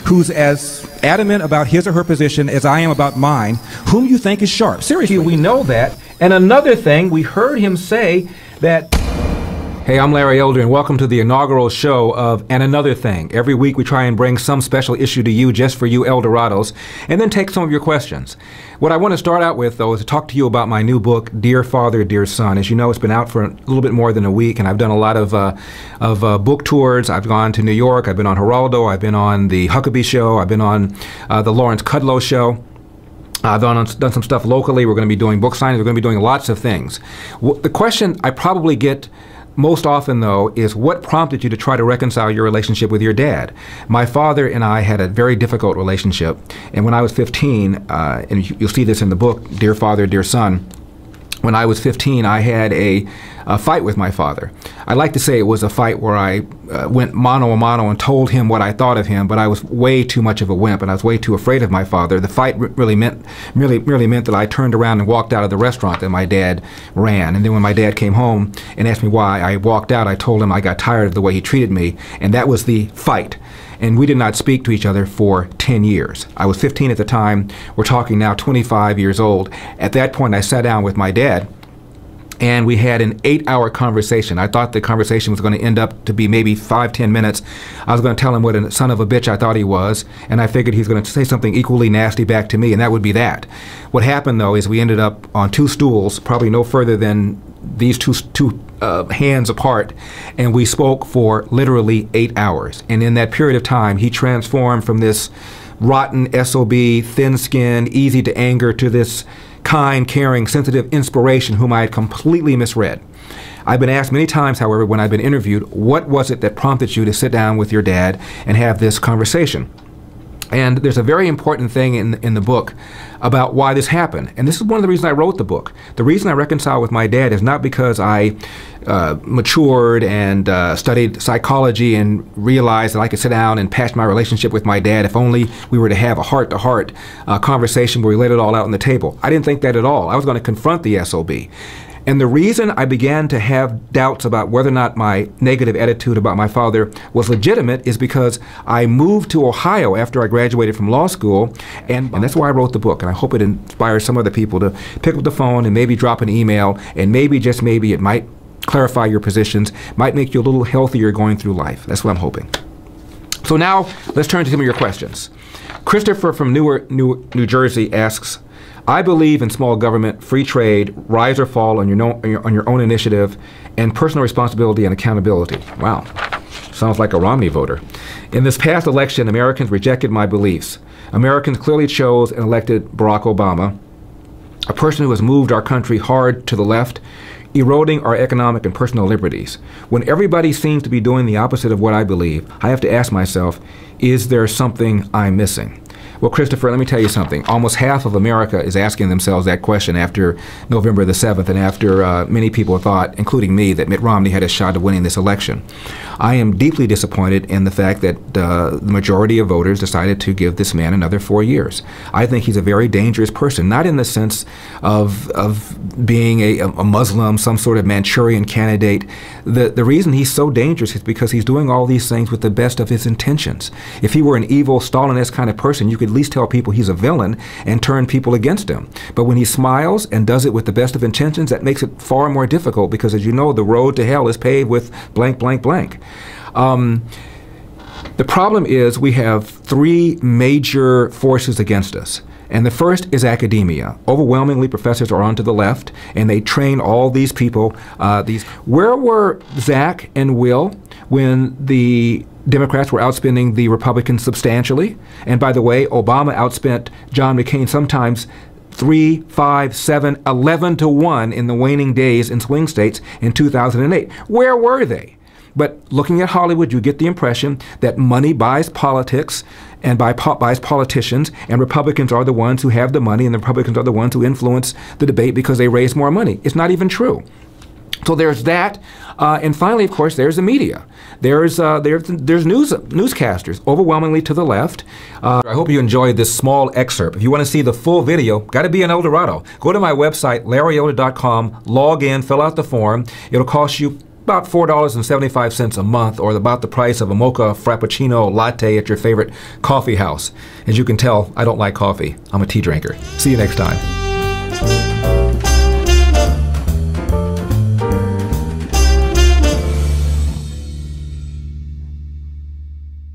who's as adamant about his or her position as I am about mine, whom you think is sharp. Seriously, we know that. And another thing, we heard him say that... Hey, I'm Larry Elder, and welcome to the inaugural show of And Another Thing. Every week we try and bring some special issue to you, just for you Eldorados, and then take some of your questions. What I want to start out with, though, is to talk to you about my new book, Dear Father, Dear Son. As you know, it's been out for a little bit more than a week, and I've done a lot of book tours. I've gone to New York, I've been on Geraldo, I've been on the Huckabee Show, I've been on the Lawrence Kudlow Show. I've done some stuff locally. We're going to be doing book signings. We're going to be doing lots of things. The question I probably get most often, though, is what prompted you to try to reconcile your relationship with your dad? My father and I had a very difficult relationship, and when I was 15, and you'll see this in the book, Dear Father, Dear Son, when I was 15, I had a fight with my father. I like to say it was a fight where I went mano a mano and told him what I thought of him, but I was way too much of a wimp, and I was way too afraid of my father. The fight really meant that I turned around and walked out of the restaurant that my dad ran. And then when my dad came home and asked me why I walked out, I told him I got tired of the way he treated me, and that was the fight. And we did not speak to each other for 10 years. I was 15 at the time. We're talking now 25 years old. At that point, I sat down with my dad, and we had an 8-hour conversation. I thought the conversation was going to end up to be maybe 5-10 minutes. I was going to tell him what a son of a bitch I thought he was, and I figured he's going to say something equally nasty back to me, and that would be that. What happened, though, is we ended up on 2 stools, probably no further than these two hands apart, and we spoke for literally 8 hours. And in that period of time, he transformed from this rotten SOB, thin-skinned, easy to anger, to this kind, caring, sensitive inspiration whom I had completely misread. I've been asked many times, however, when I've been interviewed, what was it that prompted you to sit down with your dad and have this conversation? And there's a very important thing in the book about why this happened. And this is one of the reasons I wrote the book. The reason I reconciled with my dad is not because I matured and studied psychology and realized that I could sit down and patch my relationship with my dad if only we were to have a heart-to-heart conversation where we laid it all out on the table. I didn't think that at all. I was going to confront the SOB. And the reason I began to have doubts about whether or not my negative attitude about my father was legitimate is because I moved to Ohio after I graduated from law school, and that's why I wrote the book. And I hope it inspires some other people to pick up the phone and maybe drop an email, and maybe, just maybe, it might clarify your positions, might make you a little healthier going through life. That's what I'm hoping. So now, let's turn to some of your questions. Christopher from Newark, New Jersey asks, I believe in small government, free trade, rise or fall on your own initiative, and personal responsibility and accountability. Wow, sounds like a Romney voter. In this past election, Americans rejected my beliefs. Americans clearly chose and elected Barack Obama, a person who has moved our country hard to the left, eroding our economic and personal liberties. When everybody seems to be doing the opposite of what I believe, I have to ask myself, is there something I'm missing? Well, Christopher, let me tell you something. Almost half of America is asking themselves that question after November the 7th, and after many people thought, including me, that Mitt Romney had a shot at winning this election. I am deeply disappointed in the fact that the majority of voters decided to give this man another 4 years. I think he's a very dangerous person, not in the sense of being a Muslim, some sort of Manchurian candidate. The reason he's so dangerous is because he's doing all these things with the best of his intentions. If he were an evil, Stalinist kind of person, you could at least tell people he's a villain and turn people against him. But when he smiles and does it with the best of intentions, that makes it far more difficult because, as you know, the road to hell is paved with blank, blank, blank. The problem is we have 3 major forces against us. And the first is academia. Overwhelmingly, professors are onto the left, and they train all these people. Where were Zach and Will when the Democrats were outspending the Republicans substantially? And by the way, Obama outspent John McCain sometimes 3, 5, 7, 11 to 1 in the waning days in swing states in 2008. Where were they? But looking at Hollywood, you get the impression that money buys politics and buys politicians, and Republicans are the ones who have the money, and the Republicans are the ones who influence the debate because they raise more money. It's not even true. So there's that, and finally, of course, there's the media. There's newscasters, overwhelmingly to the left. I hope you enjoyed this small excerpt. If you want to see the full video, got to be in El Dorado. Go to my website, LarryElder.com, log in, fill out the form. It'll cost you about $4.75 a month, or about the price of a mocha frappuccino latte at your favorite coffee house. As you can tell, I don't like coffee. I'm a tea drinker. See you next time.